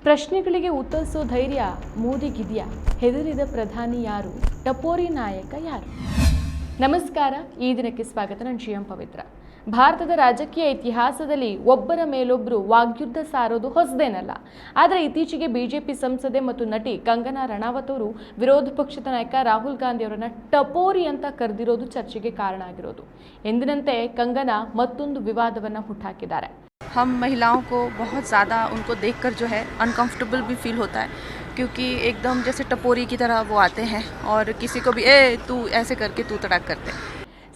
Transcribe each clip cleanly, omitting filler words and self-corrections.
ಪ್ರಶ್ನೆಗಳಿಗೆ ಉತ್ತರಿಸೋ ಧೈರ್ಯ ಮೋದಿಗಿದೆಯಾ? ಹೆದರಿದ ಪ್ರಧಾನಿ ಯಾರು? ಟಪೋರಿ ನಾಯಕ ಯಾರು? ನಮಸ್ಕಾರ, ಈ ದಿನಕ್ಕೆ ಸ್ವಾಗತ. ನಾನು ಶ್ರೀಯಂ ಪವಿತ್ರ. ಭಾರತದ ರಾಜಕೀಯ ಇತಿಹಾಸದಲ್ಲಿ ಒಬ್ಬರ ಮೇಲೊಬ್ಬರು ವಾಗ್ಯುದ್ಧ ಸಾರೋದು ಹೊಸದೇನಲ್ಲ. ಆದರೆ ಇತ್ತೀಚೆಗೆ ಬಿಜೆಪಿ ಸಂಸದೆ ಮತ್ತು ನಟಿ ಕಂಗನಾ ರನಾವತ್ ಅವರು ವಿರೋಧ ಪಕ್ಷದ ನಾಯಕ ರಾಹುಲ್ ಗಾಂಧಿ ಅವರನ್ನ ಟಪೋರಿ ಅಂತ ಕರೆದಿರೋದು ಚರ್ಚೆಗೆ ಕಾರಣ ಆಗಿರೋದು. ಎಂದಿನಂತೆ ಕಂಗನಾ ಮತ್ತೊಂದು ವಿವಾದವನ್ನು ಹುಟ್ಟಾಕಿದ್ದಾರೆ. हम महिलाओं को बहुत ज़्यादा उनको देखकर जो है अनकंफर्टेबल भी फील होता है, क्योंकि एकदम जैसे टपोरी की तरह वो आते हैं और किसी को भी तू ऐसे करके तू तड़ाक करते हैं.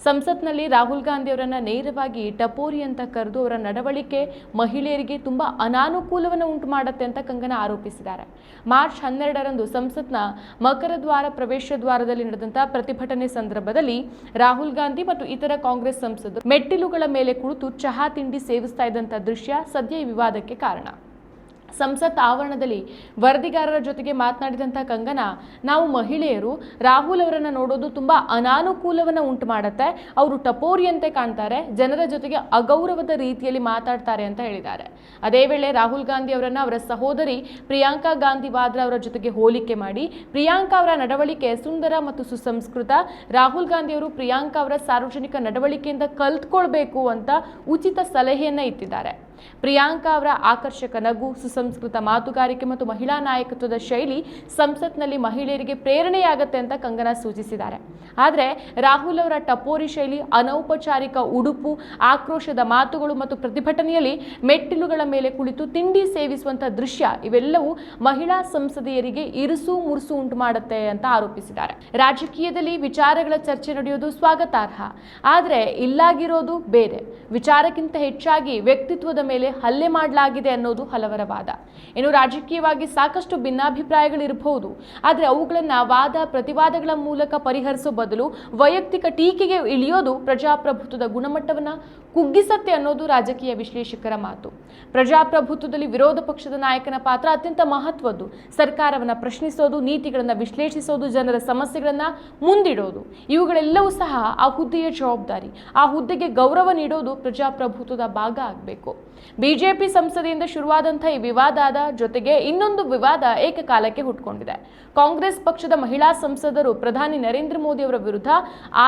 ಸಂಸತ್ನಲ್ಲಿ ರಾಹುಲ್ ಗಾಂಧಿ ಅವರನ್ನ ನೇರವಾಗಿ ಟಪೋರಿ ಅಂತ ಕರೆದು ಅವರ ನಡವಳಿಕೆ ಮಹಿಳೆಯರಿಗೆ ತುಂಬಾ ಅನಾನುಕೂಲವನ್ನು ಉಂಟು ಮಾಡುತ್ತೆ ಅಂತ ಕಂಗನಾ ಆರೋಪಿಸಿದ್ದಾರೆ. ಮಾರ್ಚ್ 12ರಂದು ಸಂಸತ್ನ ಮಕರ ದ್ವಾರ ಪ್ರವೇಶ ದ್ವಾರದಲ್ಲಿ ನಡೆದಂತಹ ಪ್ರತಿಭಟನೆ ಸಂದರ್ಭದಲ್ಲಿ ರಾಹುಲ್ ಗಾಂಧಿ ಮತ್ತು ಇತರ ಕಾಂಗ್ರೆಸ್ ಸಂಸದರು ಮೆಟ್ಟಿಲುಗಳ ಮೇಲೆ ಕುಳಿತು ಚಹಾ ತಿಂಡಿ ಸೇವಿಸ್ತಾ ಇದ್ದಂಥ ದೃಶ್ಯ ಸದ್ಯ ಈ ವಿವಾದಕ್ಕೆ ಕಾರಣ. ಸಂಸತ್ ಆವರಣದಲ್ಲಿ ವರದಿಗಾರರ ಜೊತೆಗೆ ಮಾತನಾಡಿದಂಥ ಕಂಗನಾ, ನಾವು ಮಹಿಳೆಯರು ರಾಹುಲ್ ಅವರನ್ನು ನೋಡೋದು ತುಂಬ ಅನಾನುಕೂಲವನ್ನು ಉಂಟು ಮಾಡುತ್ತೆ, ಅವರು ಟಪೋರಿಯಂತೆ ಕಾಣ್ತಾರೆ, ಜನರ ಜೊತೆಗೆ ಅಗೌರವದ ರೀತಿಯಲ್ಲಿ ಮಾತಾಡ್ತಾರೆ ಅಂತ ಹೇಳಿದ್ದಾರೆ. ಅದೇ ವೇಳೆ ರಾಹುಲ್ ಗಾಂಧಿ ಅವರನ್ನು ಅವರ ಸಹೋದರಿ ಪ್ರಿಯಾಂಕಾ ಗಾಂಧಿ ವಾದ್ರಾ ಅವರ ಜೊತೆಗೆ ಹೋಲಿಕೆ ಮಾಡಿ ಪ್ರಿಯಾಂಕಾ ಅವರ ನಡವಳಿಕೆ ಸುಂದರ ಮತ್ತು ಸುಸಂಸ್ಕೃತ, ರಾಹುಲ್ ಗಾಂಧಿ ಅವರು ಪ್ರಿಯಾಂಕಾ ಅವರ ಸಾರ್ವಜನಿಕ ನಡವಳಿಕೆಯಿಂದ ಕಲ್ತ್ಕೊಳ್ಬೇಕು ಅಂತ ಉಚಿತ ಸಲಹೆಯನ್ನ ಇತ್ತಿದ್ದಾರೆ. ಪ್ರಿಯಾಂಕಾ ಅವರ ಆಕರ್ಷಕ ನಗು, ಸುಸಂಸ್ಕೃತ ಮಾತುಗಾರಿಕೆ ಮತ್ತು ಮಹಿಳಾ ನಾಯಕತ್ವದ ಶೈಲಿ ಸಂಸತ್ನಲ್ಲಿ ಮಹಿಳೆಯರಿಗೆ ಪ್ರೇರಣೆಯಾಗತ್ತೆ ಅಂತ ಕಂಗನಾ ಸೂಚಿಸಿದ್ದಾರೆ. ಆದರೆ ರಾಹುಲ್ ಅವರ ಟಪೋರಿ ಶೈಲಿ, ಅನೌಪಚಾರಿಕ ಉಡುಪು, ಆಕ್ರೋಶದ ಮಾತುಗಳು ಮತ್ತು ಪ್ರತಿಭಟನೆಯಲ್ಲಿ ಮೆಟ್ಟಿಲುಗಳ ಮೇಲೆ ಕುಳಿತು ತಿಂಡಿ ಸೇವಿಸುವಂಥ ದೃಶ್ಯ ಇವೆಲ್ಲವೂ ಮಹಿಳಾ ಸಂಸದೆಯರಿಗೆ ಇರುಸು ಮುರುಸು ಉಂಟು ಮಾಡುತ್ತೆ ಅಂತ ಆರೋಪಿಸಿದ್ದಾರೆ. ರಾಜಕೀಯದಲ್ಲಿ ವಿಚಾರಗಳ ಚರ್ಚೆ ನಡೆಯೋದು ಸ್ವಾಗತಾರ್ಹ, ಆದರೆ ಇಲ್ಲಾಗಿರೋದು ಬೇರೆ. ವಿಚಾರಕ್ಕಿಂತ ಹೆಚ್ಚಾಗಿ ವ್ಯಕ್ತಿತ್ವದ ಮೇಲೆ ಹಲ್ಲೆ ಮಾಡಲಾಗಿದೆ ಅನ್ನೋದು ಹಲವರ ವಾದ. ಇನ್ನು ರಾಜಕೀಯವಾಗಿ ಸಾಕಷ್ಟು ಭಿನ್ನಾಭಿಪ್ರಾಯಗಳಿರಬಹುದು, ಆದರೆ ಅವುಗಳನ್ನು ವಾದ ಪ್ರತಿವಾದಗಳ ಮೂಲಕ ಪರಿಹರಿಸೋ ಬದಲು ವೈಯಕ್ತಿಕ ಟೀಕೆಗೆ ಇಳಿಯೋದು ಪ್ರಜಾಪ್ರಭುತ್ವದ ಗುಣಮಟ್ಟವನ್ನು ಕುಗ್ಗಿಸತ್ತೆ ಅನ್ನೋದು ರಾಜಕೀಯ ವಿಶ್ಲೇಷಕರ ಮಾತು. ಪ್ರಜಾಪ್ರಭುತ್ವದಲ್ಲಿ ವಿರೋಧ ಪಕ್ಷದ ನಾಯಕನ ಪಾತ್ರ ಅತ್ಯಂತ ಮಹತ್ವದ್ದು. ಸರ್ಕಾರವನ್ನು ಪ್ರಶ್ನಿಸೋದು, ನೀತಿಗಳನ್ನು ವಿಶ್ಲೇಷಿಸೋದು, ಜನರ ಸಮಸ್ಯೆಗಳನ್ನು ಮುಂದಿಡೋದು, ಇವುಗಳೆಲ್ಲವೂ ಸಹ ಆ ಹುದ್ದೆಯ ಜವಾಬ್ದಾರಿ. ಆ ಹುದ್ದೆಗೆ ಗೌರವ ನೀಡೋದು ಪ್ರಜಾಪ್ರಭುತ್ವದ ಭಾಗ ಆಗಬೇಕು. ಬಿಜೆಪಿ ಸಂಸದೆಯಿಂದ ಶುರುವಾದಂಥ ಈ ವಿವಾದದ ಜೊತೆಗೆ ಇನ್ನೊಂದು ವಿವಾದ ಏಕಕಾಲಕ್ಕೆ ಹುಟ್ಟುಕೊಂಡಿದೆ. ಕಾಂಗ್ರೆಸ್ ಪಕ್ಷದ ಮಹಿಳಾ ಸಂಸದರು ಪ್ರಧಾನಿ ನರೇಂದ್ರ ಮೋದಿ ಅವರ ವಿರುದ್ಧ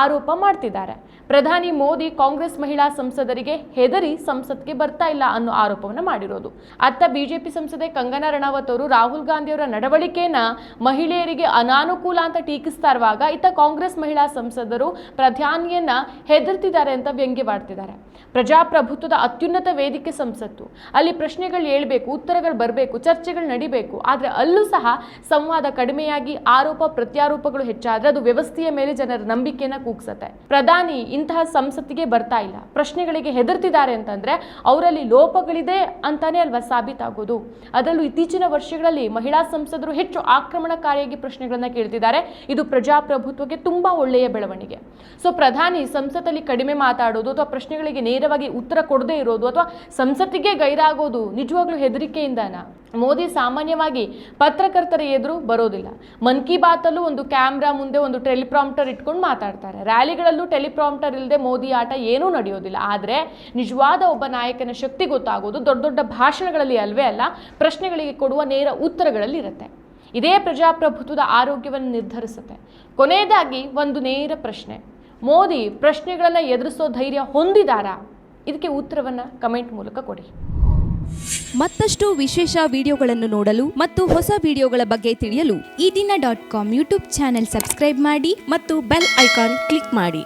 ಆರೋಪ ಮಾಡ್ತಿದ್ದಾರೆ. ಪ್ರಧಾನಿ ಮೋದಿ ಕಾಂಗ್ರೆಸ್ ಮಹಿಳಾ ಸಂಸದರಿಗೆ ಹೆದರಿ ಸಂಸತ್ಗೆ ಬರ್ತಾ ಇಲ್ಲ ಅನ್ನೋ ಆರೋಪವನ್ನು ಮಾಡಿರೋದು. ಅತ್ತ ಬಿಜೆಪಿ ಸಂಸದೆ ಕಂಗನಾ ರನಾವತ್ ಅವರು ರಾಹುಲ್ ಗಾಂಧಿ ಅವರ ನಡವಳಿಕೆಯನ್ನ ಮಹಿಳೆಯರಿಗೆ ಅನಾನುಕೂಲ ಅಂತ ಟೀಕಿಸ್ತಾ ಇರುವಾಗ, ಇತ್ತ ಕಾಂಗ್ರೆಸ್ ಮಹಿಳಾ ಸಂಸದರು ಪ್ರಧಾನಿಯನ್ನ ಹೆದರ್ತಿದ್ದಾರೆ ಅಂತ ವ್ಯಂಗ್ಯವಾಡ್ತಿದ್ದಾರೆ. ಪ್ರಜಾಪ್ರಭುತ್ವದ ಅತ್ಯುನ್ನತ ವೇದಿಕೆ ಸಂಸತ್ತು. ಅಲ್ಲಿ ಪ್ರಶ್ನೆಗಳು ಏಳಬೇಕು, ಉತ್ತರಗಳು ಬರಬೇಕು, ಚರ್ಚೆಗಳು ನಡಿಬೇಕು. ಆದರೆ ಅಲ್ಲೂ ಸಹ ಸಂವಾದ ಕಡಿಮೆಯಾಗಿ ಆರೋಪ ಪ್ರತ್ಯಾರೋಪಗಳು ಹೆಚ್ಚಾದ್ರೆ ಅದು ವ್ಯವಸ್ಥೆಯ ಮೇಲೆ ಜನರ ನಂಬಿಕೆಯನ್ನ ಕುಗ್ಸತ್ತೆ. ಪ್ರಧಾನಿ ಇಂತಹ ಸಂಸತ್ತಿಗೆ ಬರ್ತಾ ಇಲ್ಲ, ಪ್ರಶ್ನೆಗಳಿಗೆ ಹೆದರ್ತಿದ್ದಾರೆ ಅಂತಂದ್ರೆ ಅವರಲ್ಲಿ ಲೋಪಗಳಿದೆ ಅಂತಾನೆ ಅಲ್ವಾ ಸಾಬೀತಾಗೋದು. ಅದರಲ್ಲೂ ಇತ್ತೀಚಿನ ವರ್ಷಗಳಲ್ಲಿ ಮಹಿಳಾ ಸಂಸದರು ಹೆಚ್ಚು ಆಕ್ರಮಣಕಾರಿಯಾಗಿ ಪ್ರಶ್ನೆಗಳನ್ನ ಕೇಳ್ತಿದ್ದಾರೆ. ಇದು ಪ್ರಜಾಪ್ರಭುತ್ವಕ್ಕೆ ತುಂಬಾ ಒಳ್ಳೆಯ ಬೆಳವಣಿಗೆ. ಸೊ ಪ್ರಧಾನಿ ಸಂಸತ್ತಲ್ಲಿ ಕಡಿಮೆ ಮಾತಾಡೋದು ಅಥವಾ ಪ್ರಶ್ನೆಗಳಿಗೆ ನೇರವಾಗಿ ಉತ್ತರ ಕೊಡದೇ ಇರೋದು ಅಥವಾ ಸಂಸತ್ತಿಗೆ ಗೈರಾಗೋದು ನಿಜವಾಗ್ಲೂ ಹೆದರಿಕೆಯಿಂದನಾ? ಮೋದಿ ಸಾಮಾನ್ಯವಾಗಿ ಪತ್ರಕರ್ತರ ಎದುರು ಬರೋದಿಲ್ಲ. ಮನ್ ಕಿ ಬಾತ್ ಅಲ್ಲೂ ಒಂದು ಕ್ಯಾಮ್ರಾ ಮುಂದೆ ಒಂದು ಟೆಲಿಪ್ರಾಂಪ್ಟರ್ ಇಟ್ಕೊಂಡು ಮಾತಾಡ್ತಾರೆ. ರ್ಯಾಲಿಗಳಲ್ಲೂ ಟೆಲಿಪ್ರಾಂಪ್ಟರ್ ಇಲ್ಲದೆ ಮೋದಿ ಆಟ ಏನೂ ನಡೆಯೋದಿಲ್ಲ. ಆದರೆ ನಿಜವಾದ ಒಬ್ಬ ನಾಯಕನ ಶಕ್ತಿ ಗೊತ್ತಾಗೋದು ದೊಡ್ಡ ದೊಡ್ಡ ಭಾಷಣಗಳಲ್ಲಿ ಅಲ್ವೇ ಅಲ್ಲ, ಪ್ರಶ್ನೆಗಳಿಗೆ ಕೊಡುವ ನೇರ ಉತ್ತರಗಳಲ್ಲಿ ಇರುತ್ತೆ. ಇದೇ ಪ್ರಜಾಪ್ರಭುತ್ವದ ಆರೋಗ್ಯವನ್ನು ನಿರ್ಧರಿಸುತ್ತೆ. ಕೊನೆಯದಾಗಿ ಒಂದು ನೇರ ಪ್ರಶ್ನೆ, ಮೋದಿ ಪ್ರಶ್ನೆಗಳನ್ನು ಎದುರಿಸೋ ಧೈರ್ಯ ಹೊಂದಿದಾರಾ? ಇದಕ್ಕೆ ಉತ್ತರವನ್ನು ಕಮೆಂಟ್ ಮೂಲಕ ಕೊಡಿ. ಮತ್ತಷ್ಟು ವಿಶೇಷ ವಿಡಿಯೋಗಳನ್ನು ನೋಡಲು ಮತ್ತು ಹೊಸ ವಿಡಿಯೋಗಳ ಬಗ್ಗೆ ತಿಳಿಯಲು ಈ ದಿನ .com ಯೂಟ್ಯೂಬ್ ಚಾನೆಲ್ ಸಬ್ಸ್ಕ್ರೈಬ್ ಮಾಡಿ ಮತ್ತು ಬೆಲ್ ಐಕಾನ್ ಕ್ಲಿಕ್ ಮಾಡಿ.